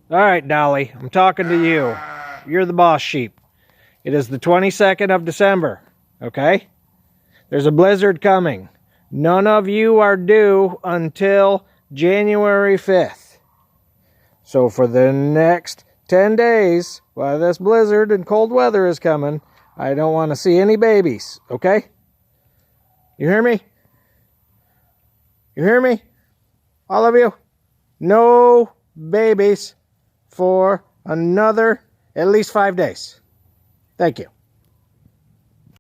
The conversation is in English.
All right, Dolly, I'm talking to you. You're the boss sheep. It is the 22nd of December, okay? There's a blizzard coming. None of you are due until January 5th. So for the next 10 days, while this blizzard and cold weather is coming, I don't want to see any babies, okay? You hear me? You hear me? All of you? No babies for another at least 5 days. Thank you.